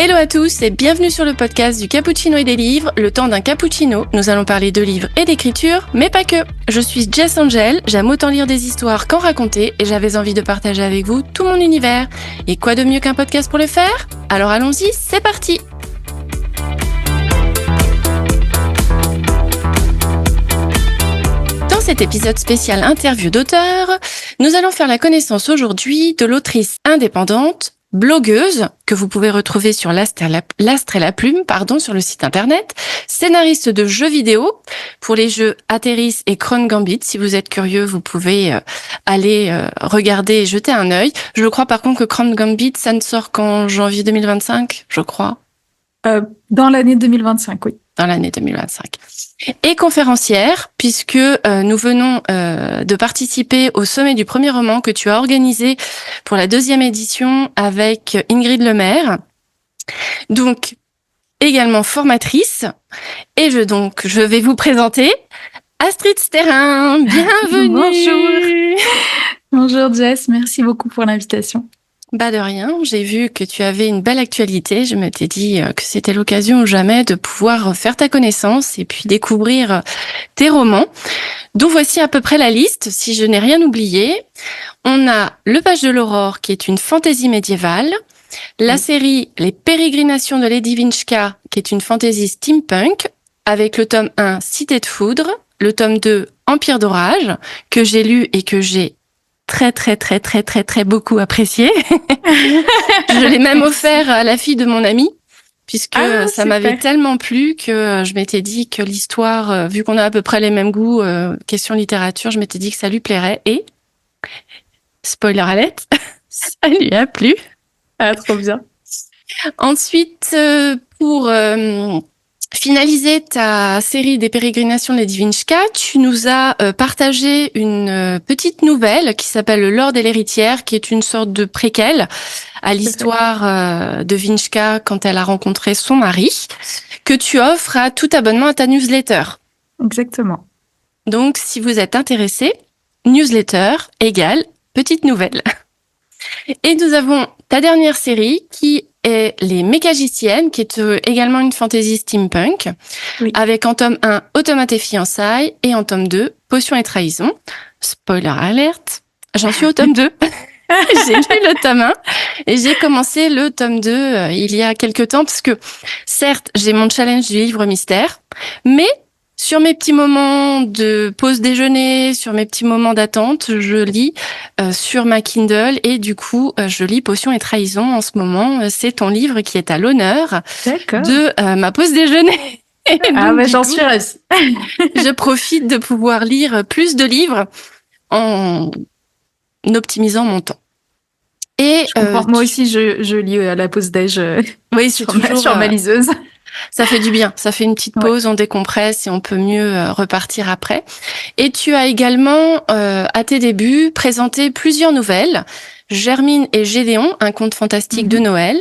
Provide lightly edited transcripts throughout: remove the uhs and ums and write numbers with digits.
Hello à tous et bienvenue sur le podcast du Cappuccino et des livres. Le temps d'un cappuccino, nous allons parler de livres et d'écriture, mais pas que. Je suis Jess Angel, j'aime autant lire des histoires qu'en raconter et j'avais envie de partager avec vous tout mon univers. Et quoi de mieux qu'un podcast pour le faire ? Alors allons-y, c'est parti ! Dans cet épisode spécial interview d'auteur, nous allons faire la connaissance aujourd'hui de l'autrice indépendante, blogueuse, que vous pouvez retrouver sur l'Astre et la Plume, sur le site internet, scénariste de jeux vidéo pour les jeux Aterris et Crown Gambit. Si vous êtes curieux, vous pouvez aller regarder et jeter un œil. Je crois par contre que Crown Gambit, ça ne sort qu'en janvier 2025, je crois. Dans l'année 2025, oui. Dans l'année 2025. Et conférencière, puisque nous venons de participer au sommet du premier roman que tu as organisé pour la 2e édition avec Ingrid Lemaire. Donc, également formatrice. Et je vais vous présenter Astrid Sterrin. Bienvenue. Bonjour Jess, merci beaucoup pour l'invitation. De rien, j'ai vu que tu avais une belle actualité. Je m'étais dit que c'était l'occasion ou jamais de pouvoir faire ta connaissance et puis découvrir tes romans. Donc voici à peu près la liste, si je n'ai rien oublié. On a Le Page de l'Aurore, qui est une fantaisie médiévale. La série Les Pérégrinations de Lady Vinchka, qui est une fantaisie steampunk, avec le tome 1, Cité de Foudre, le tome 2, Empire d'Orage, que j'ai lu et que j'ai très beaucoup apprécié. Je l'ai même offert à la fille de mon ami, puisque ça m'avait tellement plu que je m'étais dit que l'histoire, vu qu'on a à peu près les mêmes goûts, question littérature, je m'étais dit que ça lui plairait. Et, spoiler alert, ça lui a plu. Ah, trop bien. Ensuite, pour finaliser ta série des pérégrinations de Lady Vinchka, tu nous as partagé une petite nouvelle qui s'appelle Le Lord et l'héritière, qui est une sorte de préquel à l'histoire de Vinchka quand elle a rencontré son mari, que tu offres à tout abonnement à ta newsletter. Exactement. Donc, si vous êtes intéressé, newsletter égale petite nouvelle. Et nous avons ta dernière série qui est Les Mécagiciennes, qui est également une fantaisie steampunk, oui, avec en tome 1 Automate et fiançailles et en tome 2 Potions et trahison. Spoiler alert, j'en suis au tome 2. J'ai lu le tome 1 et j'ai commencé le tome 2 il y a quelques temps parce que certes, j'ai mon challenge du livre mystère, mais sur mes petits moments de pause déjeuner, sur mes petits moments d'attente, je lis sur ma Kindle et du coup, je lis Potions et trahison en ce moment. C'est ton livre qui est à l'honneur de ma pause déjeuner. J'en suis heureuse. Je profite de pouvoir lire plus de livres en optimisant mon temps. Et moi aussi, je lis à la pause déj. Oui, c'est toujours sur ma liseuse. Ça fait du bien, ça fait une petite pause, on décompresse et on peut mieux repartir après. Et tu as également, à tes débuts, présenté plusieurs nouvelles. Germine et Gédéon, un conte fantastique de Noël.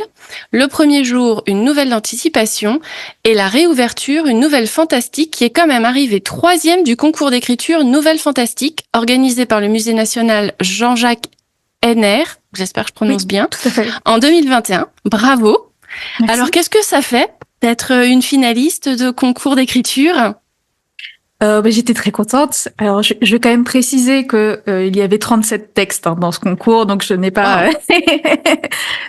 Le premier jour, une nouvelle d'anticipation. Et la réouverture, une nouvelle fantastique qui est quand même arrivée 3e du concours d'écriture Nouvelle Fantastique, organisé par le Musée national Jean-Jacques Henner, j'espère que je prononce bien, tout à fait, en 2021. Bravo. Merci. Alors, qu'est-ce que ça fait d'être une finaliste de concours d'écriture? J'étais très contente. Alors, je vais quand même préciser que il y avait 37 textes dans ce concours, donc je n'ai pas.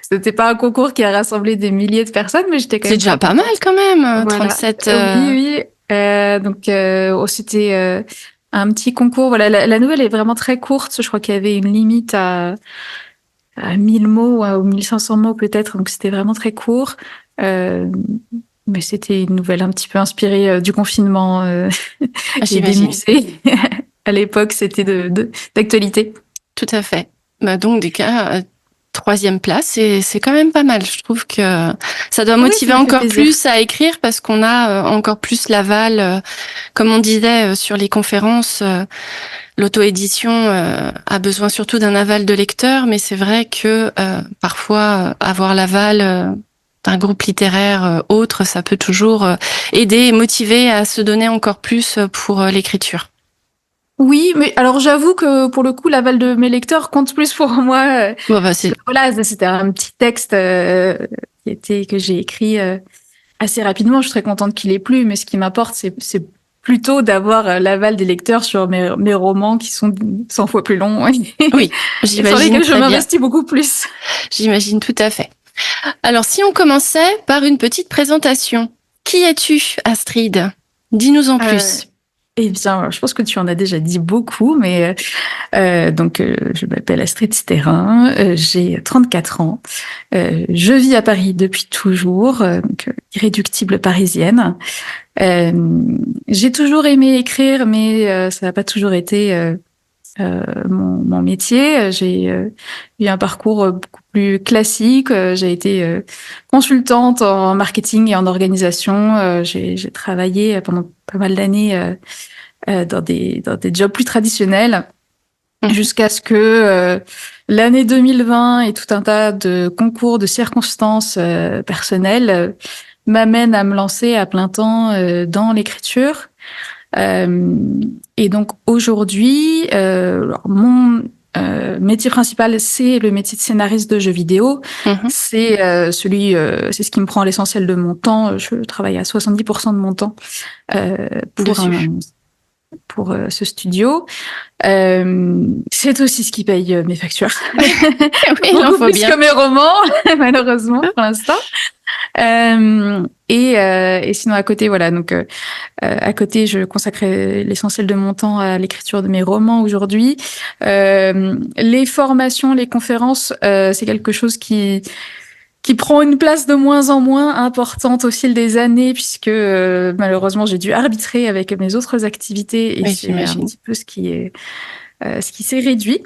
C'était pas un concours qui a rassemblé des milliers de personnes, mais j'étais quand même. C'est déjà pas mal quand même. Voilà. 37. Oui. Donc, c'était un petit concours. Voilà, la nouvelle est vraiment très courte. Je crois qu'il y avait une limite à 1000 mots ou 1500 mots peut-être, donc c'était vraiment très court. Mais c'était une nouvelle un petit peu inspirée du confinement et des musées. À l'époque, c'était d'actualité. Tout à fait. Donc, des cas, 3e place, c'est quand même pas mal. Je trouve que ça doit motiver encore plus à écrire parce qu'on a encore plus l'aval. Comme on disait sur les conférences, l'auto-édition a besoin surtout d'un aval de lecteur, mais c'est vrai que parfois, avoir l'aval d'un groupe littéraire autre, ça peut toujours aider et motiver à se donner encore plus pour l'écriture. Oui, mais alors j'avoue que pour le coup, l'aval de mes lecteurs compte plus pour moi. Voilà, c'était un petit texte que j'ai écrit assez rapidement. Je suis très contente qu'il ait plu, mais ce qui m'importe, c'est plutôt d'avoir l'aval des lecteurs sur mes romans qui sont 100 fois plus longs. Oui, et sur j'imagine lesquels je très bien. m'investis beaucoup plus. J'imagine tout à fait. Alors, si on commençait par une petite présentation. Qui es-tu, Astrid? Dis-nous en plus. Eh bien, je pense que tu en as déjà dit beaucoup, mais je m'appelle Astrid Sterrin, j'ai 34 ans, je vis à Paris depuis toujours, donc irréductible parisienne. J'ai toujours aimé écrire, mais ça n'a pas toujours été mon métier. J'ai eu un parcours beaucoup plus classique. J'ai été consultante en marketing et en organisation. J'ai travaillé pendant pas mal d'années dans des jobs plus traditionnels jusqu'à ce que l'année 2020 et tout un tas de concours, de circonstances personnelles m'amènent à me lancer à plein temps dans l'écriture. Et donc aujourd'hui, mon métier principal, c'est le métier de scénariste de jeux vidéo. C'est c'est ce qui me prend l'essentiel de mon temps. Je travaille à 70% de mon temps pour ce studio. C'est aussi ce qui paye mes factures. Oui, beaucoup plus que mes romans, malheureusement, pour l'instant. Et sinon à côté, voilà, donc à côté, je consacrais l'essentiel de mon temps à l'écriture de mes romans aujourd'hui. Les formations, les conférences, c'est quelque chose qui prend une place de moins en moins importante au fil des années, puisque malheureusement j'ai dû arbitrer avec mes autres activités, et oui, c'est un petit peu ce qui s'est réduit.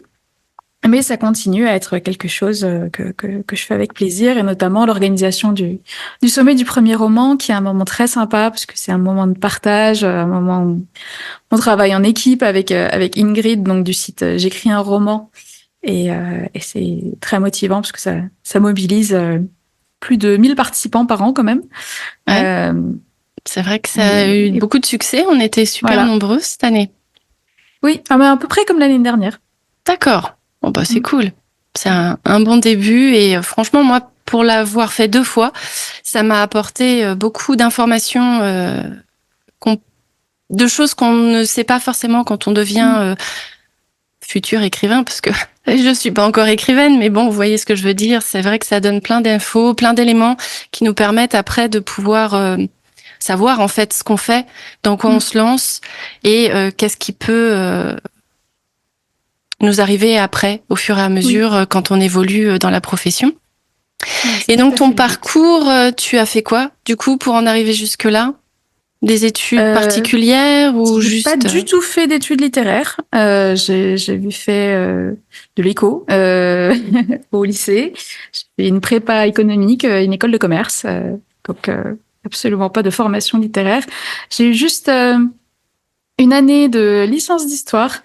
Mais ça continue à être quelque chose que je fais avec plaisir, et notamment l'organisation du sommet du premier roman, qui est un moment très sympa parce que c'est un moment de partage, un moment où on travaille en équipe avec Ingrid, donc du site J'écris un roman, et c'est très motivant parce que ça mobilise plus de 1000 participants par an quand même. Ouais. C'est vrai que ça a eu beaucoup de succès. On était super nombreux cette année. Oui, à peu près comme l'année dernière. D'accord. Bon, bah, c'est cool. C'est un bon début, et franchement, moi, pour l'avoir fait 2 fois, ça m'a apporté beaucoup d'informations, de choses qu'on ne sait pas forcément quand on devient futur écrivain, parce que je suis pas encore écrivaine, mais bon, vous voyez ce que je veux dire. C'est vrai que ça donne plein d'infos, plein d'éléments qui nous permettent après de pouvoir savoir en fait ce qu'on fait, dans quoi on se lance, et qu'est-ce qui peut nous arriver après, au fur et à mesure, quand on évolue dans la profession. Et donc, ton parcours, tu as fait quoi, du coup, pour en arriver jusque-là? Des études particulières ou juste... Pas du tout fait d'études littéraires. J'ai fait de l'éco au lycée. J'ai fait une prépa économique, une école de commerce. Donc, absolument pas de formation littéraire. J'ai eu juste une année de licence d'histoire,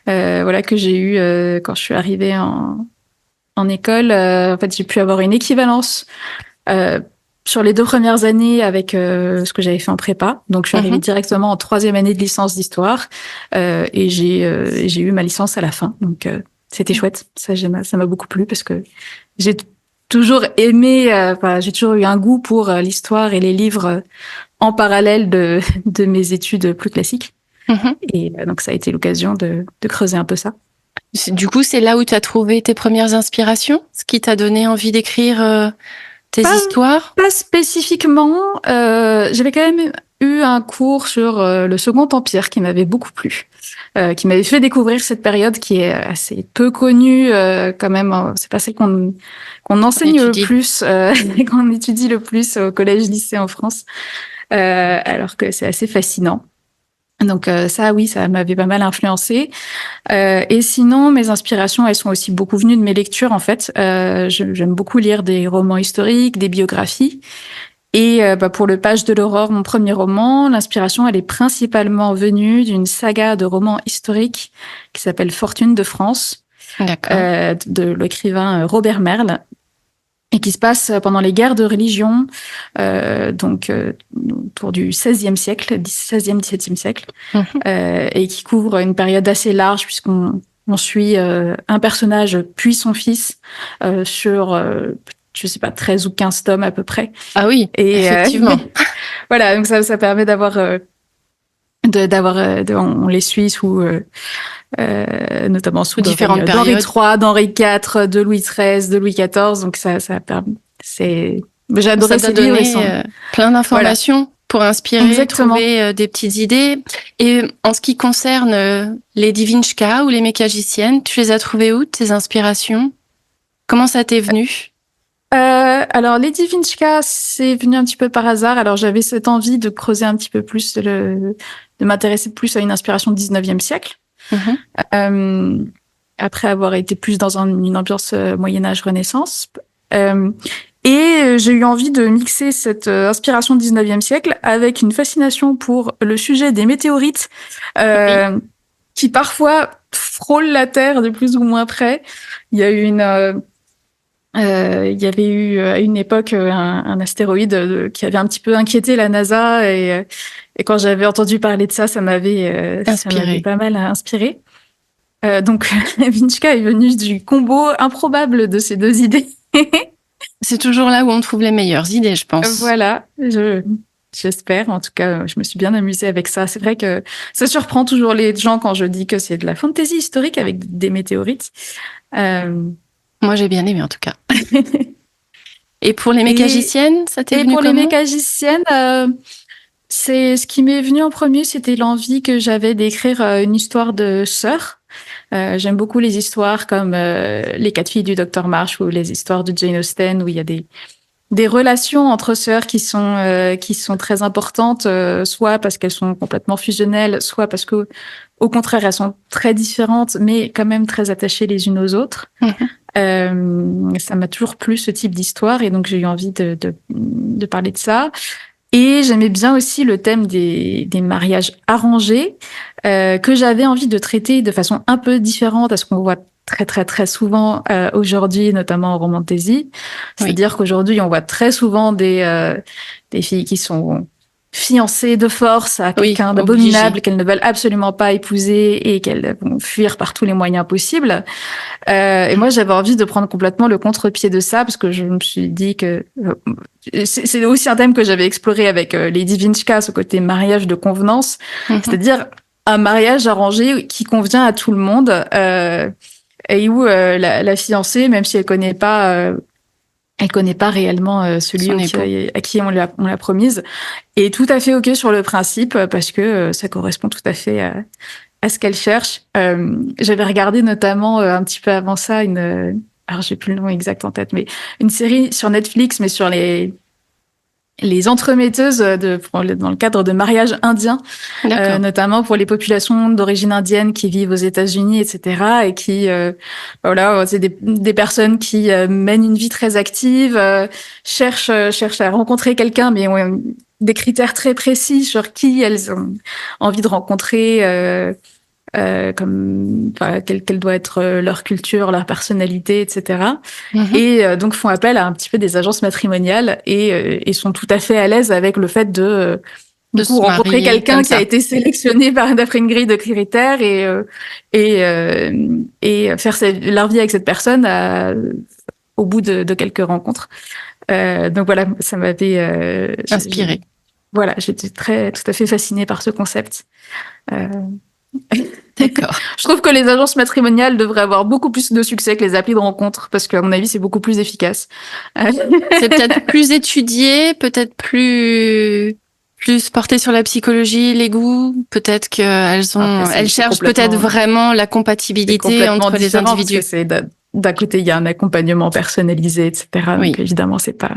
voilà, que j'ai eu quand je suis arrivée en école. En fait, j'ai pu avoir une équivalence sur les 2 premières années avec ce que j'avais fait en prépa. Donc, je suis arrivée directement en 3e année de licence d'histoire, et j'ai eu ma licence à la fin. Donc, c'était chouette. Ça m'a beaucoup plu parce que j'ai toujours aimé, j'ai toujours eu un goût pour l'histoire et les livres en parallèle de mes études plus classiques. Et donc, ça a été l'occasion de creuser un peu ça. Du coup, c'est là où tu as trouvé tes premières inspirations? Ce qui t'a donné envie d'écrire tes histoires? Pas spécifiquement. J'avais quand même eu un cours sur le Second Empire qui m'avait beaucoup plu, qui m'avait fait découvrir cette période qui est assez peu connue quand même. C'est pas celle qu'on enseigne le plus, qu'on étudie le plus au collège-lycée en France, alors que c'est assez fascinant. Donc ça, oui, ça m'avait pas mal influencé. Et sinon, mes inspirations, elles sont aussi beaucoup venues de mes lectures, en fait. J'aime beaucoup lire des romans historiques, des biographies. Et pour Le Page de l'Aurore, mon premier roman, l'inspiration, elle est principalement venue d'une saga de romans historiques qui s'appelle Fortune de France, de l'écrivain Robert Merle, et qui se passe pendant les guerres de religion, autour du XVIe siècle, XVIe, XVIIe siècle, et qui couvre une période assez large puisqu'on suit un personnage puis son fils sur je sais pas, 13 ou 15 tomes à peu près. Ah oui, Et effectivement. voilà, donc ça permet d'avoir on les suit sous notamment sous différentes d'Henri périodes. III, d'Henri IV, de Louis XIII, de Louis XIV. Donc ça permet. J'ai adoré Ça t'a ces livres. donné plein d'informations pour inspirer, Exactement. trouver des petites idées. Et en ce qui concerne les Divinchka ou les Mécagiciennes, tu les as trouvées où, tes inspirations? Comment ça t'est venu? Alors, Lady Vinchka, c'est venu un petit peu par hasard. Alors, j'avais cette envie de creuser un petit peu plus, de m'intéresser plus à une inspiration du 19e siècle. Après avoir été plus dans une ambiance Moyen-Âge, Renaissance. Et j'ai eu envie de mixer cette inspiration du 19e siècle avec une fascination pour le sujet des météorites, qui parfois frôlent la Terre de plus ou moins près. Il y a eu il y avait eu à une époque un astéroïde qui avait un petit peu inquiété la NASA et quand j'avais entendu parler de ça, ça m'avait pas mal inspiré. Donc Vinchka est venu du combo improbable de ces deux idées. C'est toujours là où on trouve les meilleures idées, je pense. Voilà, j'espère. En tout cas, je me suis bien amusée avec ça. C'est vrai que ça surprend toujours les gens quand je dis que c'est de la fantasy historique avec des météorites. Moi, j'ai bien aimé en tout cas. Et pour les Mécagiciennes, ça t'est venu comment? Et pour les Mécagiciennes, c'est ce qui m'est venu en premier, c'était l'envie que j'avais d'écrire une histoire de sœurs. J'aime beaucoup les histoires comme Les 4 filles du Docteur Marsh ou les histoires de Jane Austen où il y a des relations entre sœurs qui sont très importantes, soit parce qu'elles sont complètement fusionnelles, soit parce que au contraire elles sont très différentes mais quand même très attachées les unes aux autres. Ça m'a toujours plu ce type d'histoire et donc j'ai eu envie de parler de ça. Et j'aimais bien aussi le thème des mariages arrangés, que j'avais envie de traiter de façon un peu différente à ce qu'on voit très très très souvent aujourd'hui, notamment en romantasy. C'est-à-dire qu'aujourd'hui, on voit très souvent des filles qui sont fiancées de force à quelqu'un d'abominable qu'elles ne veulent absolument pas épouser et qu'elles vont fuir par tous les moyens possibles. Et moi, j'avais envie de prendre complètement le contre-pied de ça parce que je me suis dit que c'est aussi un thème que j'avais exploré avec Lady Vinchka, ce côté mariage de convenance, c'est-à-dire un mariage arrangé qui convient à tout le monde et où la fiancée, même si elle connaît pas réellement celui à qui on l'a promise, est tout à fait ok sur le principe parce que ça correspond tout à fait à ce qu'elle cherche. J'avais regardé notamment un petit peu avant ça alors j'ai plus le nom exact en tête, mais une série sur Netflix, mais sur les entremetteuses dans le cadre de mariages indiens, notamment pour les populations d'origine indienne qui vivent aux États-Unis, etc. Et qui, voilà, c'est des personnes qui mènent une vie très active, cherchent à rencontrer quelqu'un, mais ont des critères très précis sur qui elles ont envie de rencontrer, comme quelle doit être leur culture, leur personnalité, etc. Et donc font appel à un petit peu des agences matrimoniales et sont tout à fait à l'aise avec le fait de rencontrer quelqu'un qui a été sélectionné d'après une grille de critères et faire leur vie avec cette personne au bout de quelques rencontres. Donc voilà, ça m'avait inspiré. Voilà, j'étais tout à fait fascinée par ce concept. D'accord. Je trouve que les agences matrimoniales devraient avoir beaucoup plus de succès que les applis de rencontre parce qu'à mon avis, c'est beaucoup plus efficace. C'est peut-être plus étudié, peut-être plus porté sur la psychologie, les goûts. Peut-être qu'elles cherchent peut-être vraiment la compatibilité entre les individus. D'un côté, il y a un accompagnement personnalisé, etc. Donc évidemment, c'est pas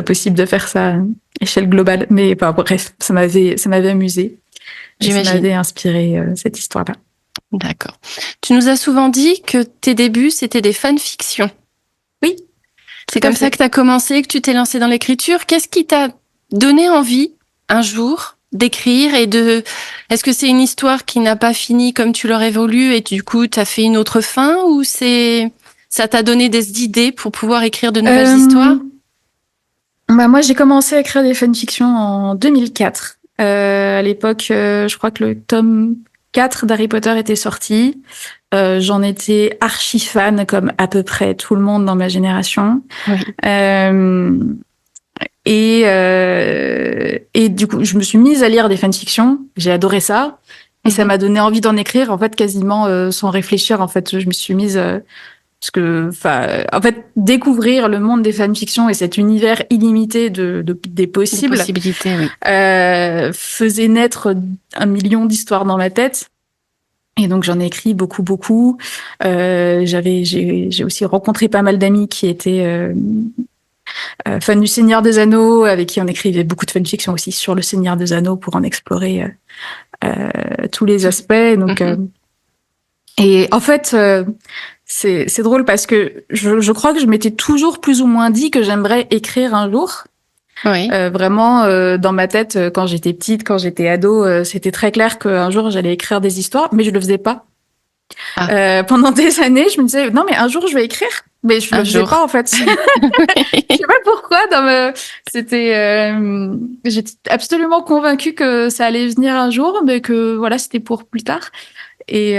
possible de faire ça à échelle globale. Mais bref, ça m'avait amusé. Ça m'avait inspiré cette histoire-là. D'accord. Tu nous as souvent dit que tes débuts, c'était des fanfictions. Oui. C'est comme ça que tu as commencé, que tu t'es lancé dans l'écriture. Qu'est-ce qui t'a donné envie, un jour, d'écrire est-ce que c'est une histoire qui n'a pas fini comme tu l'aurais voulu et du coup, tu as fait une autre fin ou ça t'a donné des idées pour pouvoir écrire de nouvelles histoires? Moi, j'ai commencé à écrire des fanfictions en 2004. À l'époque, je crois que le tome 4 d'Harry Potter étaient sortis. J'en étais archi fan, comme à peu près tout le monde dans ma génération. Oui. Et du coup, je me suis mise à lire des fanfictions. J'ai adoré ça. Et ça m'a donné envie d'en écrire, en fait, quasiment sans réfléchir. En fait, je me suis mise... parce que, en fait, découvrir le monde des fanfictions et cet univers illimité des possibles... Des possibilités, oui. faisait naître 1 million d'histoires dans ma tête. Et donc, j'en ai écrit beaucoup, beaucoup. J'ai aussi rencontré pas mal d'amis qui étaient... fan du Seigneur des Anneaux, avec qui on écrivait beaucoup de fanfiction aussi sur le Seigneur des Anneaux pour en explorer tous les aspects. Donc, et en fait, c'est drôle parce que je crois que je m'étais toujours plus ou moins dit que j'aimerais écrire un jour. Oui. Vraiment, dans ma tête, quand j'étais petite, quand j'étais ado, c'était très clair qu'un jour j'allais écrire des histoires, mais je le faisais pas. Pendant des années, je me disais non, mais un jour je vais écrire, mais je le faisais pas en fait. Je sais pas pourquoi. J'étais absolument convaincue que ça allait venir un jour, mais que voilà, c'était pour plus tard. Et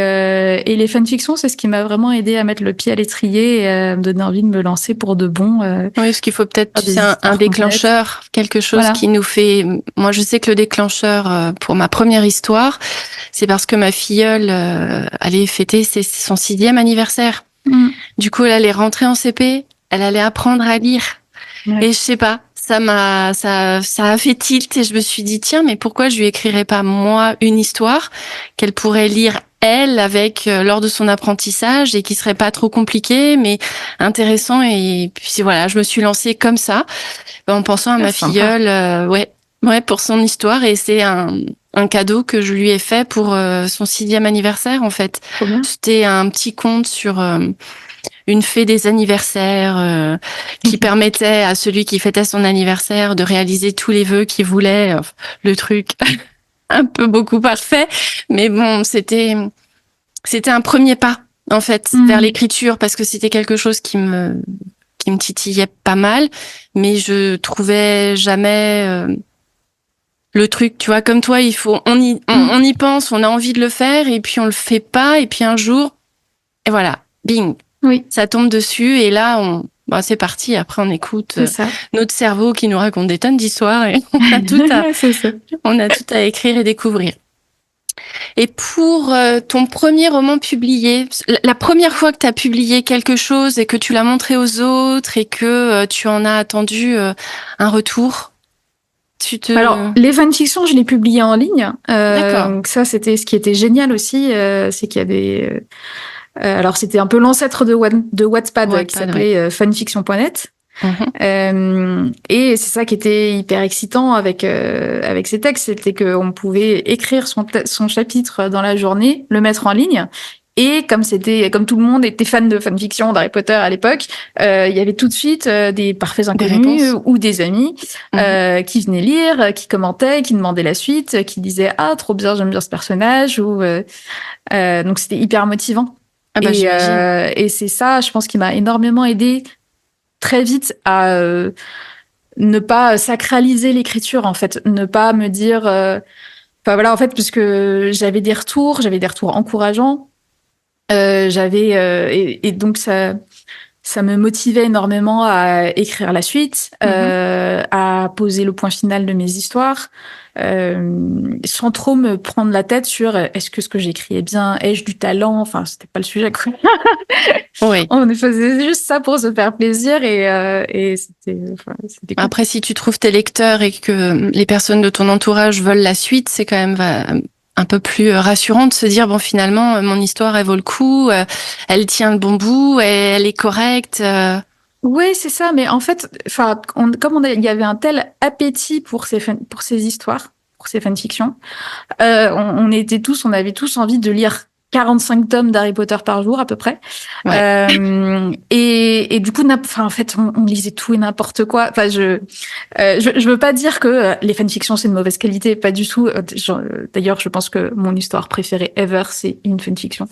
les fanfictions, c'est ce qui m'a vraiment aidé à mettre le pied à l'étrier et à me donner envie de me lancer pour de bon. Oui, parce qu'il faut peut-être, tu sais, un déclencheur, quelque chose qui nous fait... Moi, je sais que le déclencheur pour ma première histoire, c'est parce que ma filleule allait fêter son 6e anniversaire. Du coup, elle allait rentrer en CP, elle allait apprendre à lire. Et je sais pas, ça a fait tilt et je me suis dit, tiens, mais pourquoi je lui écrirais pas, moi, une histoire qu'elle pourrait lire elle avec lors de son apprentissage et qui serait pas trop compliqué mais intéressant. Et puis voilà, je me suis lancée comme ça en pensant à ma filleule pour son histoire, et c'est un cadeau que je lui ai fait pour son 6e anniversaire en fait. C'était un petit conte sur une fée des anniversaires qui permettait à celui qui fêtait son anniversaire de réaliser tous les vœux qu'il voulait, le truc un peu beaucoup parfait, mais bon, c'était un premier pas en fait vers l'écriture, parce que c'était quelque chose qui me titillait pas mal, mais je trouvais jamais le truc, tu vois, comme toi, on y pense, on a envie de le faire et puis on le fait pas, et puis un jour, et voilà, bing, ça tombe dessus, et là c'est parti. Après, on écoute notre cerveau qui nous raconte des tonnes d'histoires et on a tout à écrire et découvrir. Et pour ton premier roman publié, la première fois que tu as publié quelque chose et que tu l'as montré aux autres et que tu en as attendu un retour, Alors, les fanfictions, je les publiais en ligne. D'accord. Donc ça, c'était ce qui était génial aussi, c'est qu'il y avait... alors, c'était un peu l'ancêtre de Wattpad qui s'appelait fanfiction.net. Et c'est ça qui était hyper excitant avec ces textes, c'était qu'on pouvait écrire son chapitre dans la journée, le mettre en ligne. Et comme tout le monde était fan de fanfiction d'Harry Potter à l'époque, il y avait tout de suite des parfaits inconnus ou des amis qui venaient lire, qui commentaient, qui demandaient la suite, qui disaient trop bien, j'aime bien ce personnage, ou donc c'était hyper motivant. Et c'est ça, je pense, qui m'a énormément aidée très vite à ne pas sacraliser l'écriture, en fait, ne pas me dire voilà, en fait, parce que j'avais des retours encourageants, et donc ça me motivait énormément à écrire la suite, à poser le point final de mes histoires, sans trop me prendre la tête sur est-ce que ce que j'écris est bien, ai-je du talent, enfin c'était pas le sujet quoi. On faisait juste ça pour se faire plaisir, et c'était cool. Après, si tu trouves tes lecteurs et que les personnes de ton entourage veulent la suite, c'est quand même un peu plus rassurant de se dire bon, finalement mon histoire elle vaut le coup, elle tient le bon bout, elle est correcte. Oui, c'est ça, mais en fait, il y avait un tel appétit pour ces histoires, pour ces fanfictions, on avait tous envie de lire 45 tomes d'Harry Potter par jour à peu près. Ouais. Et du coup, en fait, on lisait tout et n'importe quoi. Enfin, je veux pas dire que les fanfictions c'est de mauvaise qualité, pas du tout. D'ailleurs, je pense que mon histoire préférée ever, c'est une fanfiction.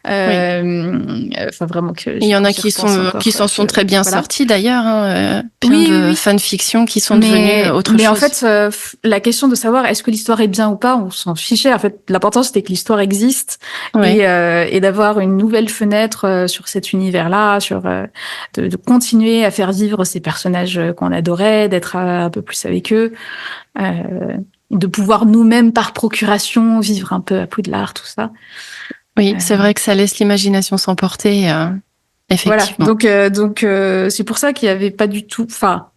Oui. Enfin, vraiment que Il y en quand a j'y repense encore, qui s'en sont très bien voilà. sortis d'ailleurs, hein, plein Oui, oui, de oui. fanfictions qui sont devenues autre mais en chose. fait, la question de savoir est-ce que l'histoire est bien ou pas, on s'en fichait. En fait, l'important c'était que l'histoire existe Ouais. et d'avoir une nouvelle fenêtre sur cet univers-là, de continuer à faire vivre ces personnages qu'on adorait, d'être un peu plus avec eux, de pouvoir nous-mêmes par procuration vivre un peu à Poudlard, tout ça. Oui, c'est vrai que ça laisse l'imagination s'emporter, Voilà. effectivement. Donc c'est pour ça qu'il y avait pas du tout. Enfin.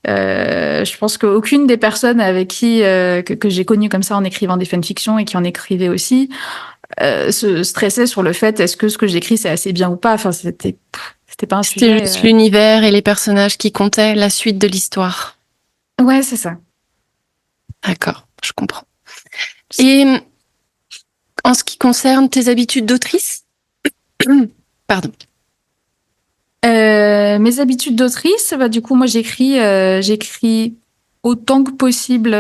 Je pense qu'aucune des personnes avec qui que j'ai connues comme ça en écrivant des fanfictions et qui en écrivaient aussi se stressait sur le fait est-ce que ce que j'écris c'est assez bien ou pas. Enfin, c'était pas un C'était sujet. juste l'univers et les personnages qui comptaient, la suite de l'histoire. Ouais, c'est ça. D'accord, je comprends. Et en ce qui concerne tes habitudes d'autrice, pardon. Mes habitudes d'autrice, bah, du coup, moi, j'écris autant que possible,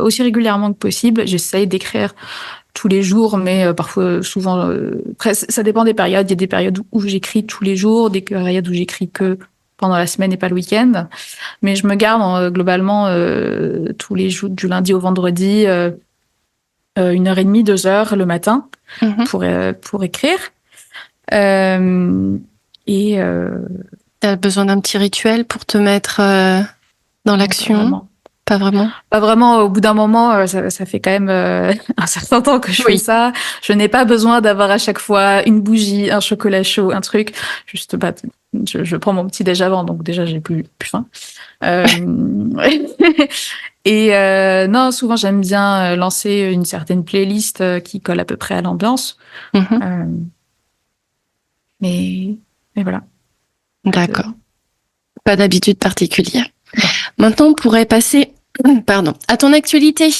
aussi régulièrement que possible. J'essaye d'écrire tous les jours, mais parfois, souvent, ça dépend des périodes. Il y a des périodes où j'écris tous les jours, des périodes où j'écris que pendant la semaine et pas le week-end. Mais je me garde globalement tous les jours, du lundi au vendredi, 1h30, 2 heures le matin pour écrire. Et T'as besoin d'un petit rituel pour te mettre dans l'action? Pas vraiment. Pas vraiment. Au bout d'un moment, ça fait quand même un certain temps que je fais ça. Je n'ai pas besoin d'avoir à chaque fois une bougie, un chocolat chaud, un truc. Juste, bah, je prends mon petit déj avant, donc déjà j'ai plus faim. Et non, souvent j'aime bien lancer une certaine playlist qui colle à peu près à l'ambiance. Mais voilà. D'accord. Pas d'habitude particulière. Maintenant, on pourrait passer, à ton actualité.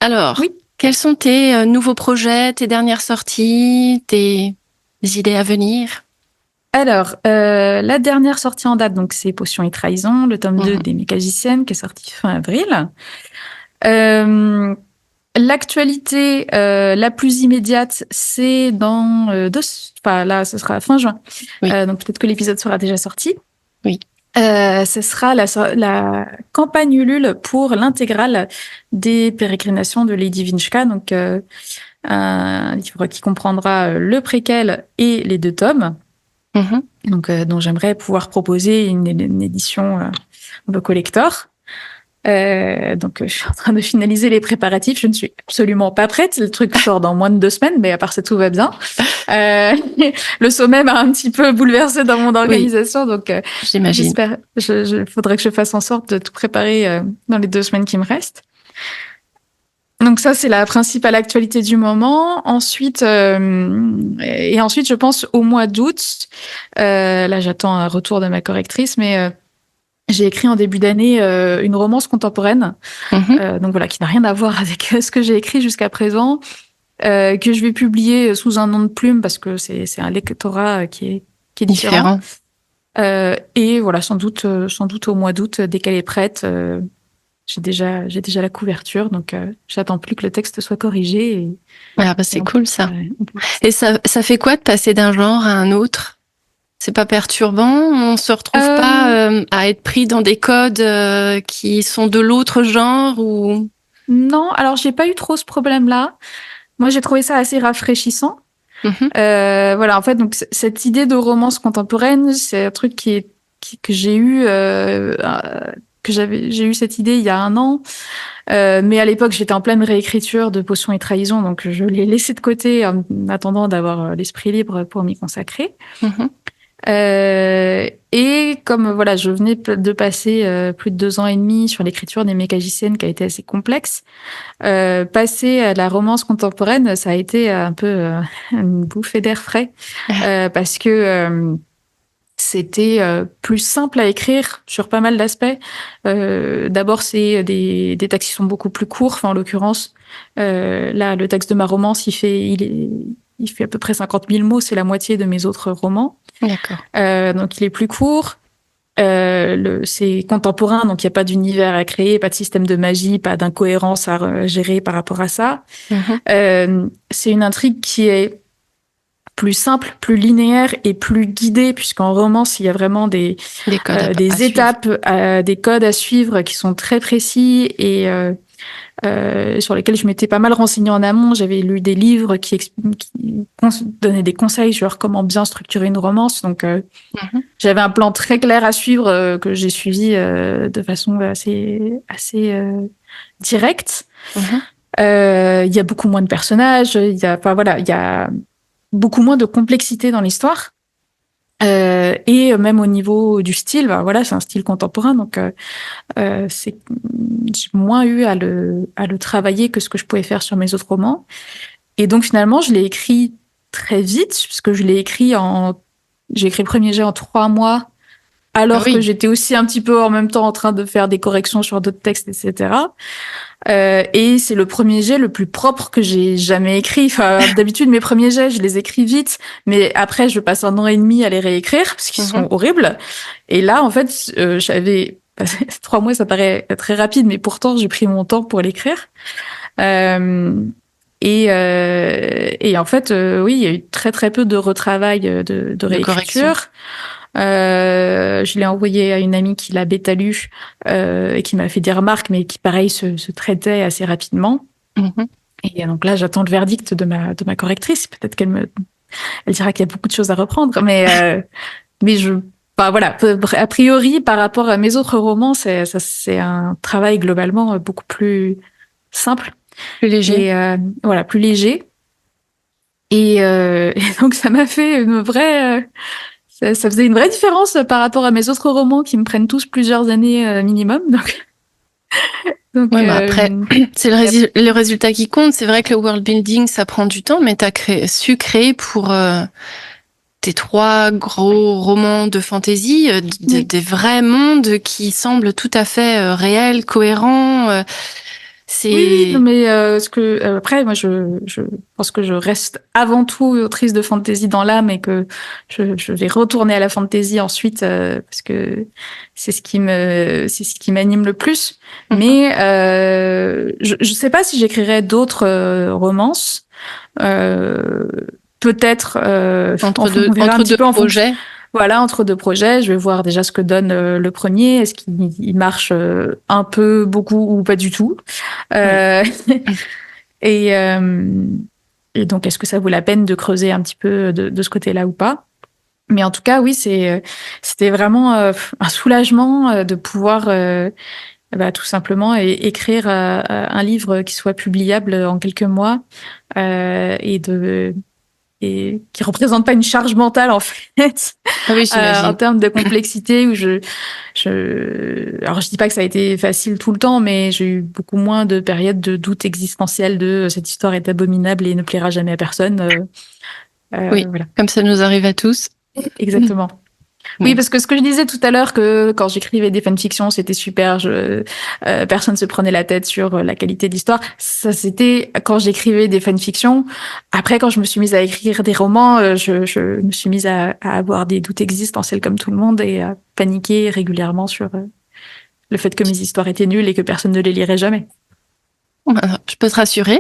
Alors, oui. Quels sont tes nouveaux projets, tes dernières sorties, tes idées à venir? Alors, la dernière sortie en date, donc c'est Potions et Trahison, le tome 2 des Mécagiciennes, qui est sorti fin avril. L'actualité la plus immédiate, c'est dans là, ce sera fin juin. Oui. Donc peut-être que l'épisode sera déjà sorti. Oui. Ce sera la campagne Ulule pour l'intégrale des pérégrinations de Lady Vinchka, donc un livre qui comprendra le préquel et les 2 tomes. Donc dont j'aimerais pouvoir proposer une édition un peu collector. Donc je suis en train de finaliser les préparatifs. Je ne suis absolument pas prête. Le truc sort dans moins de 2 semaines, mais à part ça, tout va bien. Le sommet m'a un petit peu bouleversée dans mon organisation, donc j'imagine. J'espère. Faudrait que je fasse en sorte de tout préparer dans les 2 semaines qui me restent. Donc ça, c'est la principale actualité du moment. Ensuite, je pense au mois d'août. Là, j'attends un retour de ma correctrice, mais j'ai écrit en début d'année une romance contemporaine, donc voilà, qui n'a rien à voir avec ce que j'ai écrit jusqu'à présent, que je vais publier sous un nom de plume parce que c'est un lectorat qui est différent. Et voilà, sans doute au mois d'août, dès qu'elle est prête, j'ai déjà la couverture, donc j'attends plus que le texte soit corrigé. C'est cool ça. Et ça fait quoi de passer d'un genre à un autre? C'est pas perturbant? On se retrouve pas à être pris dans des codes qui sont de l'autre genre ou? Non, alors j'ai pas eu trop ce problème-là. Moi, j'ai trouvé ça assez rafraîchissant. Voilà, en fait, donc cette idée de romance contemporaine, c'est un truc que j'ai eu j'ai eu cette idée il y a 1 an, mais à l'époque j'étais en pleine réécriture de Potions et Trahison, donc je l'ai laissé de côté en attendant d'avoir l'esprit libre pour m'y consacrer. Et comme voilà, je venais de passer plus de 2 ans et demi sur l'écriture des Mécagiciennes, qui a été assez complexe, passer à la romance contemporaine, ça a été un peu une bouffée d'air frais, parce que c'était plus simple à écrire sur pas mal d'aspects. D'abord, c'est des textes qui sont beaucoup plus courts. Enfin, en l'occurrence, là, le texte de ma romance, il il fait à peu près 50 000 mots, c'est la moitié de mes autres romans. D'accord. Donc il est plus court. C'est contemporain, donc il n'y a pas d'univers à créer, pas de système de magie, pas d'incohérence à gérer par rapport à ça. C'est une intrigue qui est plus simple, plus linéaire et plus guidée, puisqu'en romance, il y a vraiment des étapes, des codes à suivre qui sont très précis et sur lesquels je m'étais pas mal renseignée en amont. J'avais lu des livres qui donnaient des conseils sur comment bien structurer une romance. Donc, j'avais un plan très clair à suivre que j'ai suivi de façon assez directe. Il y a beaucoup moins de personnages. Il y a beaucoup moins de complexité dans l'histoire. Et même au niveau du style, c'est un style contemporain, donc j'ai moins eu à le travailler que ce que je pouvais faire sur mes autres romans. Et donc finalement, je l'ai écrit très vite, puisque j'ai écrit le premier jet en 3 mois, alors que j'étais aussi un petit peu en même temps en train de faire des corrections sur d'autres textes, etc. Et c'est le premier jet le plus propre que j'ai jamais écrit. Enfin, d'habitude, mes premiers jets, je les écris vite, mais après, je passe 1 an et demi à les réécrire parce qu'ils sont horribles. Et là, en fait, j'avais 3 mois, ça paraît très rapide, mais pourtant, j'ai pris mon temps pour l'écrire. Et en fait, oui, il y a eu très très peu de retravail de réécriture. Je l'ai envoyé à une amie qui l'a bêta lu et qui m'a fait des remarques, mais qui pareil se traitait assez rapidement. Et donc là, j'attends le verdict de ma correctrice. Peut-être elle dira qu'il y a beaucoup de choses à reprendre, mais a priori, par rapport à mes autres romans, c'est un travail globalement beaucoup plus simple, plus léger. Et plus léger. Et donc ça m'a fait une vraie ça faisait une vraie différence par rapport à mes autres romans qui me prennent tous plusieurs années minimum. Donc mais après, c'est le résultat qui compte. C'est vrai que le world building, ça prend du temps, mais tu as su créer pour tes 3 gros romans de fantasy des vrais mondes qui semblent tout à fait réels, cohérents. Oui, mais après, moi, je pense que je reste avant tout autrice de fantasy dans l'âme et que je vais retourner à la fantasy ensuite parce que c'est ce qui m'anime le plus. Mais je sais pas si j'écrirais d'autres romances. Peut-être entre deux projets. Voilà, entre 2 projets, je vais voir déjà ce que donne le premier. Est-ce qu'il marche un peu, beaucoup ou pas du tout. Et donc, est-ce que ça vaut la peine de creuser un petit peu de ce côté-là ou pas? Mais en tout cas, oui, c'était vraiment un soulagement de pouvoir tout simplement écrire un livre qui soit publiable en quelques mois et qui représente pas une charge mentale en fait en termes de complexité où alors je dis pas que ça a été facile tout le temps, mais j'ai eu beaucoup moins de périodes de doute existentiel de cette histoire est abominable et ne plaira jamais à personne. Voilà. Comme ça nous arrive à tous. Exactement. Oui, parce que ce que je disais tout à l'heure, que quand j'écrivais des fanfictions, c'était super, personne se prenait la tête sur la qualité de l'histoire. Ça, c'était quand j'écrivais des fanfictions. Après, quand je me suis mise à écrire des romans, je me suis mise à avoir des doutes existentiels comme tout le monde et à paniquer régulièrement sur le fait que mes histoires étaient nulles et que personne ne les lirait jamais. Je peux te rassurer,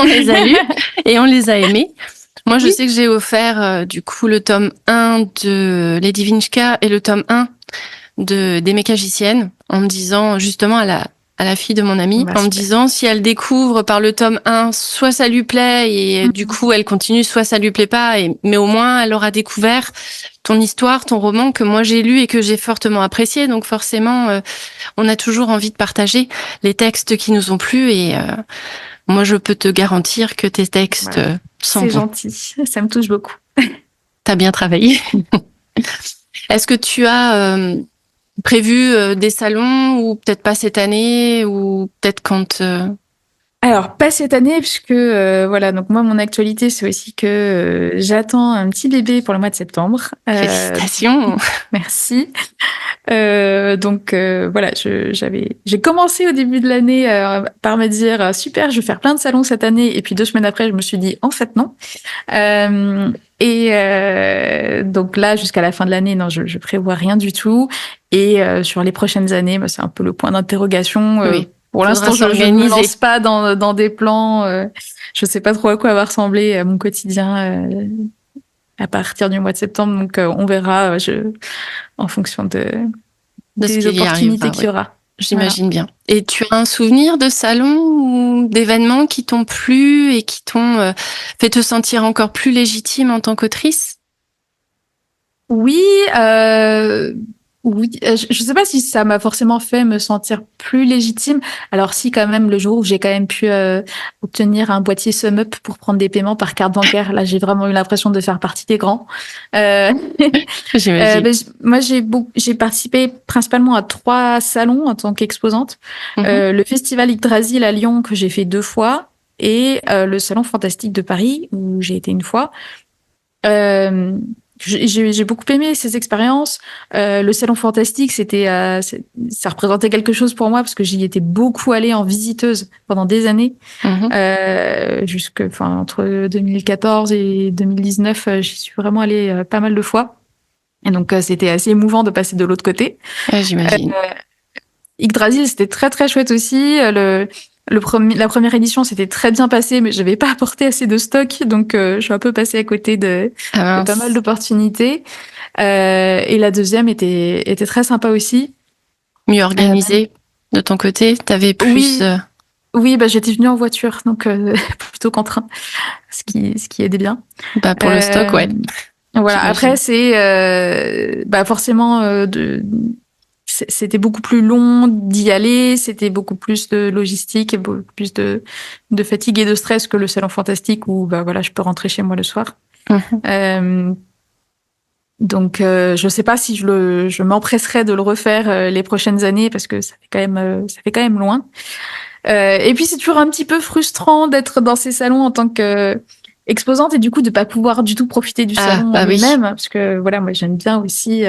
on les a lus et on les a aimés. Moi, je sais que j'ai offert du coup le tome 1 de Lady Vinchka et le tome 1 des Mécagiciennes en me disant justement à la fille de mon amie, en me disant si elle découvre par le tome 1, soit ça lui plaît et du coup elle continue, soit ça lui plaît pas, mais au moins elle aura découvert ton histoire, ton roman que moi j'ai lu et que j'ai fortement apprécié. Donc forcément, on a toujours envie de partager les textes qui nous ont plu et moi, je peux te garantir que tes textes sont bons. C'est gentil, ça me touche beaucoup. T'as bien travaillé. Est-ce que tu as prévu des salons ou peut-être pas cette année ou peut-être quand Alors, pas cette année, puisque donc moi, mon actualité, c'est aussi que j'attends un petit bébé pour le mois de septembre. Félicitations. Merci. Voilà, j'ai commencé au début de l'année par me dire super, je vais faire plein de salons cette année, et puis 2 semaines après, je me suis dit en fait non. Donc là, jusqu'à la fin de l'année, non, je prévois rien du tout. Et sur les prochaines années, bah, c'est un peu le point d'interrogation. Oui. Pour Faudra l'instant, je ne me s'organiser. lance pas dans des plans. Je sais pas trop à quoi va ressembler mon quotidien à partir du mois de septembre. Donc, on verra en fonction De ce des qu'il y opportunités arrivera, qu'il y ouais. aura. Voilà. J'imagine bien. Et tu as un souvenir de salon ou d'événements qui t'ont plu et qui t'ont fait te sentir encore plus légitime en tant qu'autrice? Oui, oui. Je sais pas si ça m'a forcément fait me sentir plus légitime. Alors si, quand même, le jour où j'ai quand même pu obtenir un boîtier SumUp pour prendre des paiements par carte bancaire, là, j'ai vraiment eu l'impression de faire partie des grands. Euh, J'imagine. moi, j'ai participé principalement à 3 salons en tant qu'exposante. Mhm. Le Festival Yggdrasil à Lyon que j'ai fait 2 fois et le Salon Fantastique de Paris où j'ai été une fois. Euh, j'ai beaucoup aimé ces expériences. Le Salon Fantastique, ça représentait quelque chose pour moi parce que j'y étais beaucoup allée en visiteuse pendant des années, Mhm. entre 2014 et 2019, j'y suis vraiment allée pas mal de fois. Et donc, c'était assez émouvant de passer de l'autre côté. Ouais, Euh, j'imagine. Yggdrasil, c'était très très chouette aussi. La première édition s'était très bien passée, mais j'avais pas apporté assez de stock, donc je suis un peu passée à côté Ah de pas mal mince. d'opportunités. Et la deuxième était très sympa aussi. Mieux Euh, organisé de ton côté? T'avais plus... oui, oui, bah j'étais venue en voiture, donc plutôt qu'en train, ce qui aidait bien. bah, pour le stock, Euh, ouais, voilà. Après, j'imagine. c'est bah forcément c'était beaucoup plus long d'y aller, c'était beaucoup plus de logistique et beaucoup plus de fatigue et de stress que le salon fantastique où bah voilà, je peux rentrer chez moi le soir. Mhm. Euh, donc je sais pas si je m'empresserai de le refaire les prochaines années parce que ça fait quand même loin. Et puis c'est toujours un petit peu frustrant d'être dans ces salons en tant que exposante et du coup de pas pouvoir du tout profiter du Ah, salon en bah oui, lui-même parce que voilà, moi j'aime bien aussi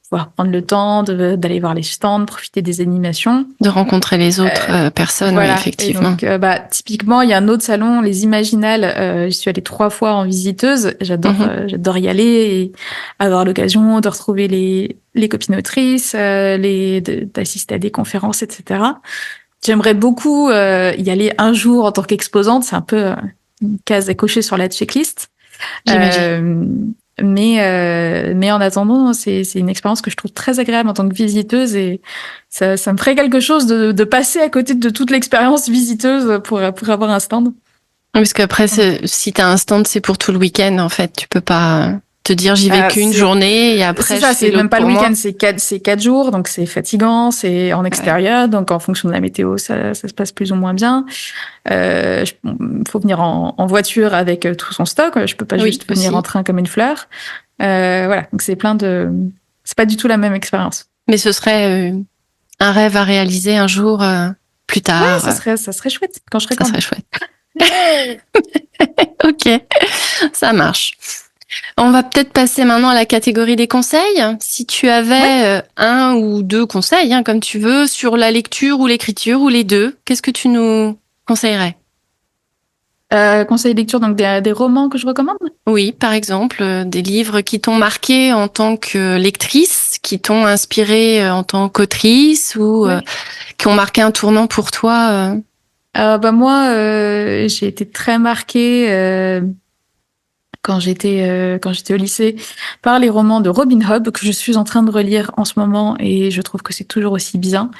pouvoir prendre le temps d'aller voir les stands, profiter des animations. de rencontrer les autres Euh, personnes, oui, voilà. Et effectivement. donc, bah, typiquement, il y a un autre salon, les Imaginales. J'y suis allée 3 fois en visiteuse. Mhm. J'adore y aller et avoir l'occasion de retrouver les copines autrices, d'assister à des conférences, etc. J'aimerais beaucoup y aller un jour en tant qu'exposante. C'est un peu une case à cocher sur la checklist. J'imagine. Euh, mais en attendant, c'est une expérience que je trouve très agréable en tant que visiteuse et ça me ferait quelque chose de passer à côté de toute l'expérience visiteuse pour avoir un stand. Parce qu'après, si t'as un stand, c'est pour tout le week-end, en fait. Tu peux pas te dire j'y vais qu'une C'est journée et c'est après je ça, fais c'est même l'autre pas le pour week-end, moi. c'est 4 jours, donc c'est fatigant, c'est en Ouais. extérieur, donc en fonction de la météo, ça se passe plus ou moins bien. Faut venir en voiture avec tout son stock, je peux pas Oui, juste venir en aussi. train comme une fleur. Voilà, donc c'est pas du tout la même expérience. Mais ce serait un rêve à réaliser un jour plus Ouais, tard. ça serait chouette quand je serais Ça grande. serait chouette. Ok, ça marche. On va peut-être passer maintenant à la catégorie des conseils. Si tu Ouais. avais un ou deux conseils, hein, comme tu veux, sur la lecture ou l'écriture ou les deux, qu'est-ce que tu nous conseillerais? Conseil de lecture, donc des romans que je recommande. Oui, par exemple, des livres qui t'ont marqué en tant que lectrice, qui t'ont inspiré en tant qu'autrice ou Ouais. qui ont marqué un tournant pour toi. Bah moi, j'ai été très marquée quand j'étais au lycée par les romans de Robin Hood que je suis en train de relire en ce moment et je trouve que c'est toujours aussi bien.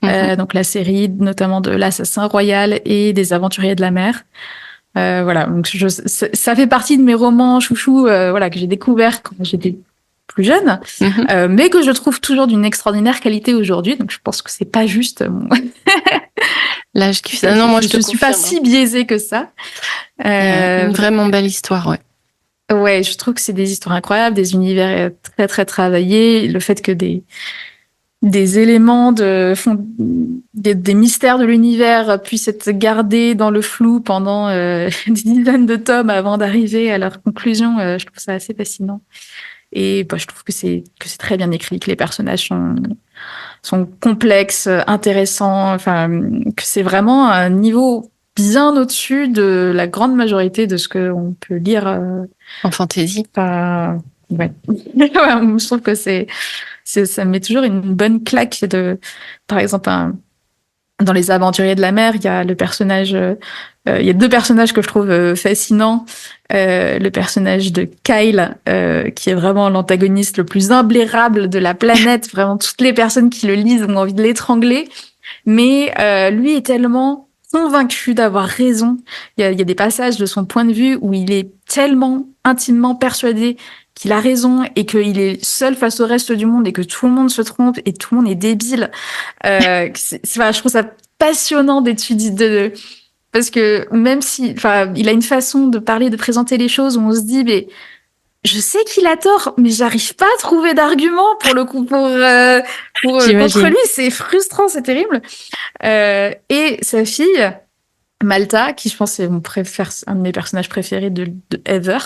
Mhm. Donc la série notamment de l'Assassin Royal et des Aventuriers de la Mer. Voilà, donc ça fait partie de mes romans chouchous, voilà, que j'ai découvert quand j'étais plus jeune, Mhm. mais que je trouve toujours d'une extraordinaire qualité aujourd'hui. Donc je pense que c'est pas juste. Là, je kiffe ça. Non, moi, je te Je suis pas confirme, hein. si biaisée que ça. Il y a une Voilà. vraiment belle histoire, ouais. Ouais, je trouve que c'est des histoires incroyables, des univers très très travaillés. Le fait que des éléments des mystères de l'univers puissent être gardés dans le flou pendant des dizaines de tomes avant d'arriver à leur conclusion, je trouve ça assez fascinant. Et je trouve que c'est très bien écrit, que les personnages sont complexes, intéressants, enfin, que c'est vraiment un niveau bien au-dessus de la grande majorité de ce qu'on peut lire en fantasy. Ouais. Je trouve que ça me met toujours une bonne claque par exemple, dans Les Aventuriers de la Mer, il y a le personnage, il y a deux personnages que je trouve fascinants. Le personnage de Kyle, qui est vraiment l'antagoniste le plus imblairable de la planète. Vraiment, toutes les personnes qui le lisent ont envie de l'étrangler. Mais lui est tellement convaincu d'avoir raison. Il y a des passages de son point de vue où il est tellement intimement persuadé qu'il a raison et qu'il est seul face au reste du monde et que tout le monde se trompe et tout le monde est débile. Je trouve ça passionnant d'étudier parce que même si, il a une façon de parler, de présenter les choses où on se dit, mais je sais qu'il a tort, mais j'arrive pas à trouver d'argument pour le coup, contre lui. C'est frustrant, c'est terrible. Et sa fille, Malta, qui je pense c'est un de mes personnages préférés de ever,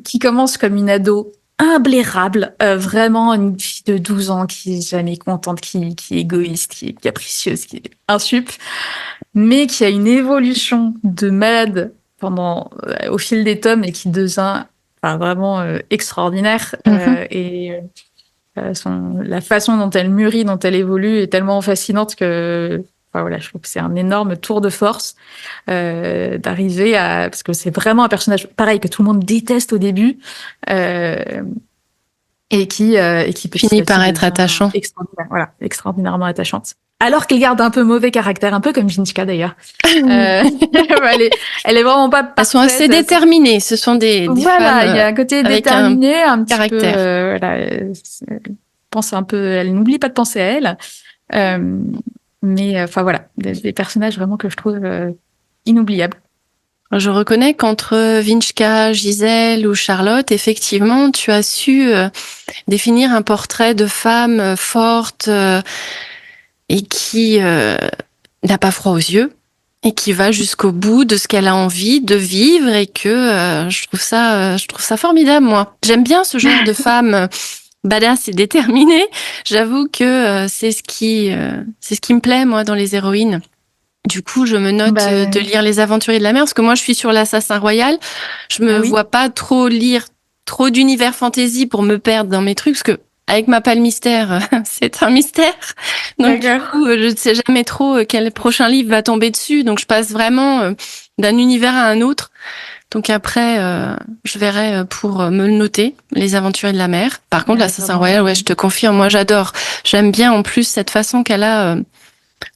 qui commence comme une ado imblairable, vraiment une fille de 12 ans qui est jamais contente, qui est égoïste, qui est capricieuse, qui est insup, mais qui a une évolution de malade au fil des tomes et qui devient vraiment extraordinaire. La façon dont elle mûrit, dont elle évolue est tellement fascinante que je trouve que c'est un énorme tour de force d'arriver parce que c'est vraiment un personnage pareil que tout le monde déteste au début et qui finit par être attachant. Extraordinairement attachante. Alors qu'elle garde un peu mauvais caractère, un peu comme Jinchka d'ailleurs. Elle est vraiment pas parfaite. Elles sont assez déterminées. Ce sont des femmes. Voilà, il y a un côté déterminé, un petit caractère. peu. Elle pense un peu. Elle n'oublie pas de penser à elle. Mais des personnages vraiment que je trouve inoubliables. Je reconnais qu'entre Vinchka, Gisèle ou Charlotte, effectivement, tu as su définir un portrait de femme forte et qui n'a pas froid aux yeux et qui va jusqu'au bout de ce qu'elle a envie de vivre et que je trouve ça formidable, moi. J'aime bien ce genre de femme badass et déterminée. J'avoue que c'est ce qui me plaît, moi, dans les héroïnes. Du coup, je me note de lire Les Aventuriers de la Mer, parce que moi, je suis sur l'Assassin Royal. Je me vois pas trop lire trop d'univers fantasy pour me perdre dans mes trucs, parce que avec ma palle mystère, c'est un mystère. Donc, du coup, je ne sais jamais trop quel prochain livre va tomber dessus. Donc, je passe vraiment d'un univers à un autre. Donc après, je verrai pour me le noter, Les Aventuriers de la Mer. Par contre, l'Assassin Royal, je te confirme, moi j'adore. J'aime bien en plus cette façon qu'elle a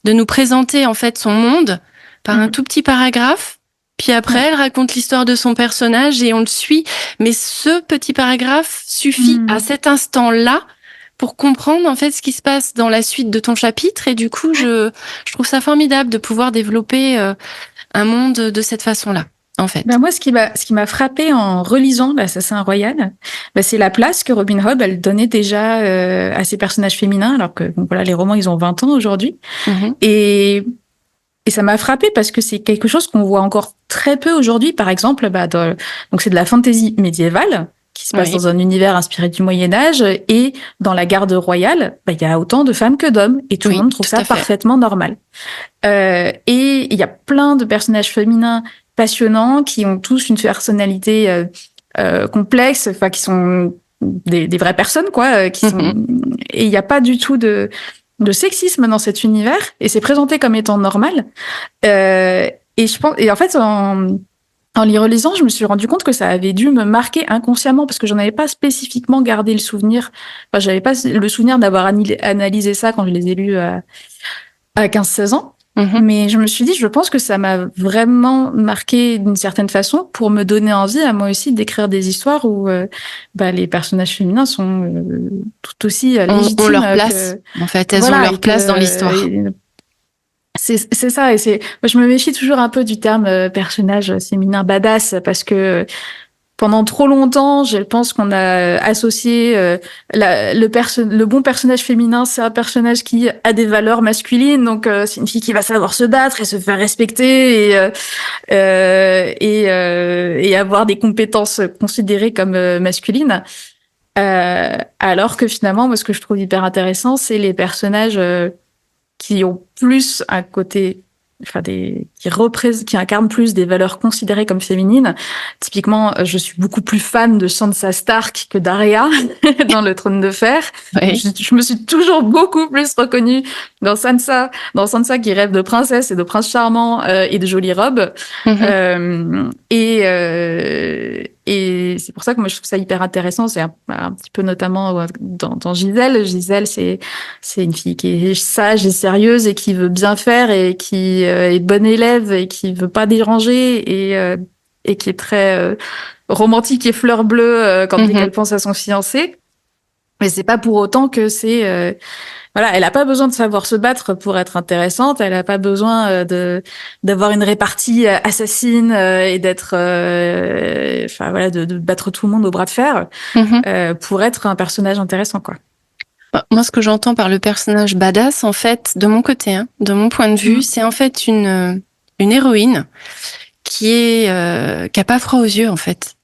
de nous présenter en fait son monde par un tout petit paragraphe. Puis après, elle raconte l'histoire de son personnage et on le suit. Mais ce petit paragraphe suffit à cet instant-là pour comprendre en fait ce qui se passe dans la suite de ton chapitre. Et du coup, je trouve ça formidable de pouvoir développer un monde de cette façon-là. En fait. Moi, ce qui m'a frappé en relisant l'Assassin Royal, c'est la place que Robin Hobb elle donnait déjà à ses personnages féminins, alors que les romans ils ont 20 ans aujourd'hui. Et ça m'a frappé parce que c'est quelque chose qu'on voit encore très peu aujourd'hui. Par exemple, donc c'est de la fantasy médiévale qui se passe dans un univers inspiré du Moyen-Âge, et dans la garde royale, il y a autant de femmes que d'hommes, et tout le monde trouve ça parfaitement normal. Et il y a plein de personnages féminins passionnants qui ont tous une personnalité complexe, qui sont des vraies personnes, qui sont... Et il n'y a pas du tout de sexisme dans cet univers, et c'est présenté comme étant normal. Et je pense, et en fait, en les relisant, je me suis rendu compte que ça avait dû me marquer inconsciemment, parce que j'en avais pas spécifiquement gardé le souvenir. J'avais pas le souvenir d'avoir analysé ça quand je les ai lus à 15-16 ans. Mais je me suis dit, je pense que ça m'a vraiment marqué d'une certaine façon pour me donner envie à moi aussi d'écrire des histoires où les personnages féminins sont tout aussi légitimes. Ont leur place. En fait, elles ont leur place dans l'histoire. C'est ça. Et moi, je me méfie toujours un peu du terme personnage féminin badass, parce que pendant trop longtemps, je pense qu'on a associé le bon personnage féminin, c'est un personnage qui a des valeurs masculines, donc c'est une fille qui va savoir se battre et se faire respecter et avoir des compétences considérées comme masculines. Alors que finalement, moi, ce que je trouve hyper intéressant, c'est les personnages qui ont plus un côté, qui incarnent plus des valeurs considérées comme féminines. Typiquement, je suis beaucoup plus fan de Sansa Stark que d'Arya dans Le Trône de Fer. Oui. Je me suis toujours beaucoup plus reconnue dans Sansa qui rêve de princesse et de prince charmant et de jolies robes. Et c'est pour ça que moi je trouve ça hyper intéressant. C'est un petit peu notamment dans Gisèle. Gisèle, c'est une fille qui est sage et sérieuse et qui veut bien faire et qui est bonne élève et qui veut pas déranger et qui est très romantique et fleur bleue quand dès qu'elle pense à son fiancé. Mais c'est pas pour autant que c'est voilà, elle a pas besoin de savoir se battre pour être intéressante. Elle a pas besoin d'avoir une répartie assassine et d'être, voilà, de battre tout le monde au bras de fer pour être un personnage intéressant, quoi. Moi, ce que j'entends par le personnage badass, en fait, de mon côté, de mon point de vue, c'est en fait une héroïne qui a pas froid aux yeux, en fait.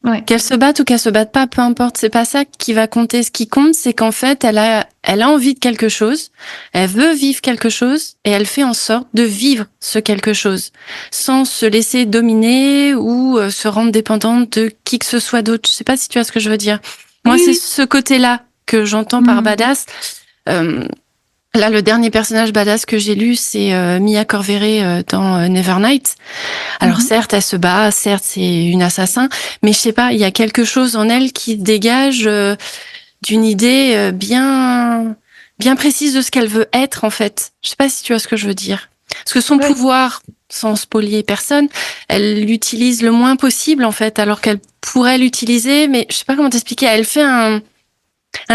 Ouais. Qu'elle se batte ou qu'elle se batte pas, peu importe, c'est pas ça qui va compter. Ce qui compte, c'est qu'en fait, elle a envie de quelque chose, elle veut vivre quelque chose, et elle fait en sorte de vivre ce quelque chose, sans se laisser dominer ou se rendre dépendante de qui que ce soit d'autre. Je sais pas si tu vois ce que je veux dire. Moi, c'est ce côté-là que j'entends par badass. Là, le dernier personnage badass que j'ai lu, c'est Mia Corveret dans Nevernight. Alors certes, elle se bat, certes, c'est une assassin, mais je sais pas, il y a quelque chose en elle qui dégage d'une idée bien précise de ce qu'elle veut être, en fait. Je sais pas si tu vois ce que je veux dire. Parce que son pouvoir, sans spolier personne, elle l'utilise le moins possible, en fait, alors qu'elle pourrait l'utiliser, mais je sais pas comment t'expliquer. Elle fait un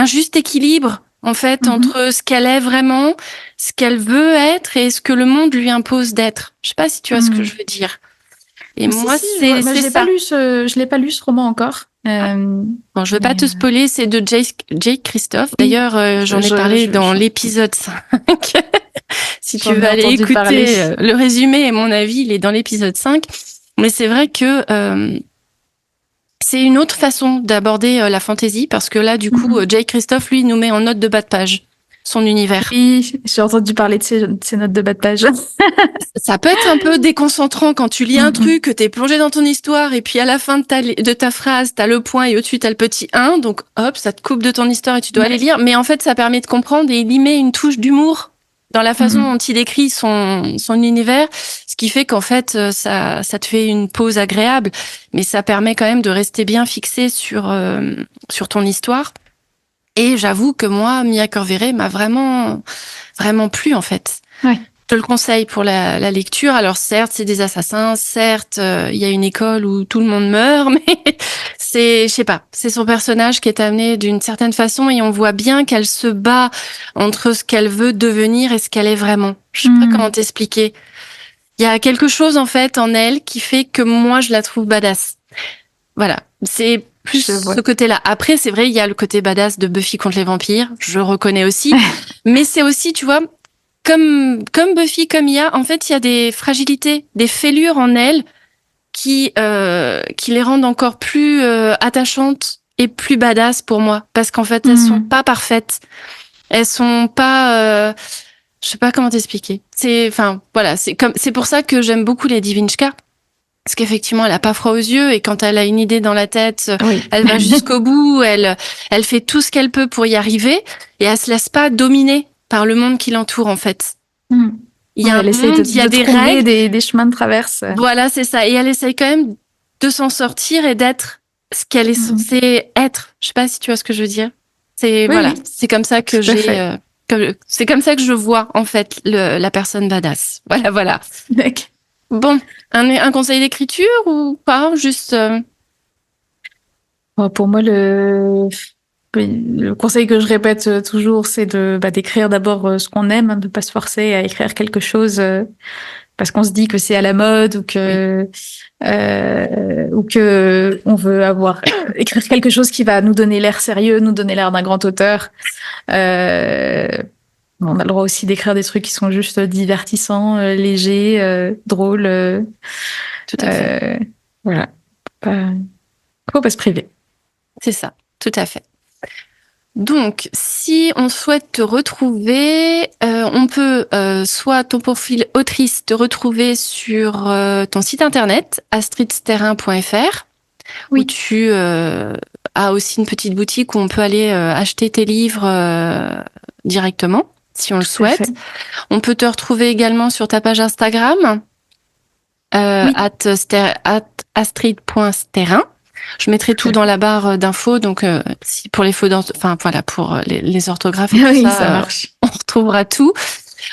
juste équilibre, en fait, entre ce qu'elle est vraiment, ce qu'elle veut être et ce que le monde lui impose d'être. Je sais pas si tu vois ce que je veux dire. Et mais moi, si, c'est je ça. Je l'ai pas lu ce roman encore. Bon, je veux pas te spoiler, c'est de Jake Christophe. D'ailleurs, j'en ai parlé dans l'épisode 5. Si tu veux aller écouter le résumé et mon avis, il est dans l'épisode 5. Mais c'est vrai que c'est une autre façon d'aborder la fantasy, parce que là, du coup, Jake Christophe, lui, nous met en note de bas de page son univers. Oui, j'ai entendu parler de ces notes de bas de page. Ça peut être un peu déconcentrant quand tu lis un truc, que t'es plongé dans ton histoire, et puis à la fin de ta phrase, t'as le point et au-dessus t'as le petit 1, donc hop, ça te coupe de ton histoire et tu dois aller lire. Mais en fait, ça permet de comprendre, et il y met une touche d'humour dans la façon dont il décrit son univers, ce qui fait qu'en fait, ça te fait une pause agréable, mais ça permet quand même de rester bien fixé sur ton histoire. Et j'avoue que moi, Mia Corveret m'a vraiment plu, en fait. Ouais. Je te le conseille pour la lecture. Alors certes, c'est des assassins, certes, il y a une école où tout le monde meurt, mais je sais pas, c'est son personnage qui est amené d'une certaine façon, et on voit bien qu'elle se bat entre ce qu'elle veut devenir et ce qu'elle est vraiment. Je sais pas comment t'expliquer. Il y a quelque chose, en fait, en elle qui fait que moi, je la trouve badass. Voilà, c'est plus ce côté-là. Après, c'est vrai, il y a le côté badass de Buffy contre les vampires, je reconnais aussi, mais c'est aussi, tu vois, comme Buffy, comme il y a, en fait, il y a des fragilités, des fêlures en elle qui les rendent encore plus attachantes et plus badass pour moi, parce qu'en fait, elles sont pas parfaites, elles sont pas, je sais pas comment t'expliquer. Voilà, c'est pour ça que j'aime beaucoup Lady Vinchka. Parce qu'effectivement, elle a pas froid aux yeux, et quand elle a une idée dans la tête, elle va jusqu'au bout, elle fait tout ce qu'elle peut pour y arriver, et elle se laisse pas dominer par le monde qui l'entoure, en fait. Il y a un monde, il y a des règles, des chemins de traverse. Voilà, c'est ça. Et elle essaye quand même de s'en sortir et d'être ce qu'elle est censée être. Je sais pas si tu vois ce que je veux dire. C'est c'est comme ça que c'est comme ça que je vois, en fait, la personne badass. Voilà. D'accord. Bon, un conseil d'écriture ou pas, juste Pour moi, le conseil que je répète toujours, c'est d'écrire d'abord ce qu'on aime, de pas se forcer à écrire quelque chose parce qu'on se dit que c'est à la mode ou que on veut écrire quelque chose qui va nous donner l'air sérieux, nous donner l'air d'un grand auteur. On a le droit aussi d'écrire des trucs qui sont juste divertissants, légers, drôles. Tout à fait. Voilà. Faut pas se priver. C'est ça, tout à fait. Donc, si on souhaite te retrouver, on peut soit ton profil autrice te retrouver sur ton site internet astridsterrin.fr, oui. où tu as aussi une petite boutique où on peut aller acheter tes livres directement, si on le souhaite. On peut te retrouver également sur ta page Instagram, oui. @astrid.sterrin. Je mettrai tout dans la barre d'infos, donc si pour les fautes, enfin voilà, pour les orthographes et tout oui, ça marche. On retrouvera tout.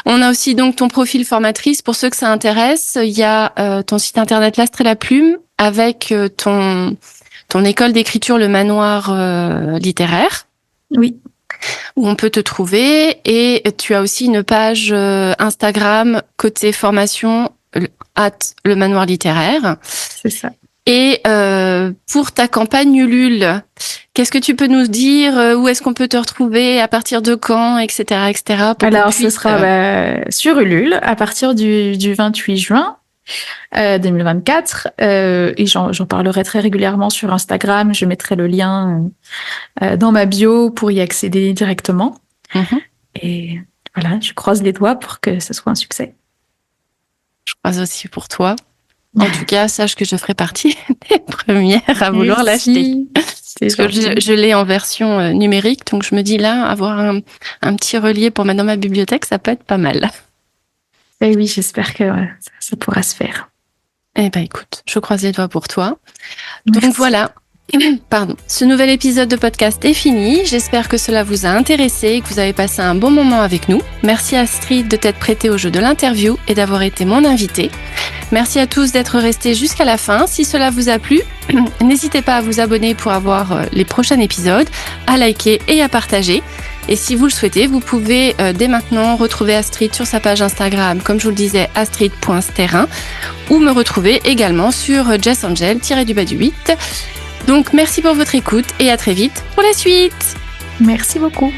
On a aussi donc ton profil formatrice. Pour ceux que ça intéresse, il y a ton site internet L'Astre et la Plume avec ton école d'écriture, le manoir littéraire. Oui. Où on peut te trouver, et tu as aussi une page Instagram côté formation @le manoir littéraire. C'est ça. Et pour ta campagne Ulule, qu'est-ce que tu peux nous dire? Où est-ce qu'on peut te retrouver? À partir de quand? Etc. etc. Alors, ce sera sur Ulule à partir du 28 juin 2024. Et j'en parlerai très régulièrement sur Instagram. Je mettrai le lien dans ma bio pour y accéder directement. Et voilà, je croise les doigts pour que ce soit un succès. Je croise aussi pour toi. En tout cas, sache que je ferai partie des premières à vouloir l'acheter. Parce que je l'ai en version numérique, donc je me dis là, avoir un petit relié pour mettre dans ma bibliothèque, ça peut être pas mal. Et oui, j'espère que ça pourra se faire. Eh ben écoute, je croise les doigts pour toi. Merci. Donc voilà. Pardon. Ce nouvel épisode de podcast est fini. J'espère que cela vous a intéressé et que vous avez passé un bon moment avec nous. Merci Astrid de t'être prêtée au jeu de l'interview et d'avoir été mon invitée. Merci à tous d'être restés jusqu'à la fin. Si cela vous a plu, n'hésitez pas à vous abonner pour avoir les prochains épisodes, à liker et à partager. Et si vous le souhaitez, vous pouvez dès maintenant retrouver Astrid sur sa page Instagram, comme je vous le disais, astrid.sterrin, ou me retrouver également sur jessangel-8. Donc merci pour votre écoute et à très vite pour la suite. Merci beaucoup.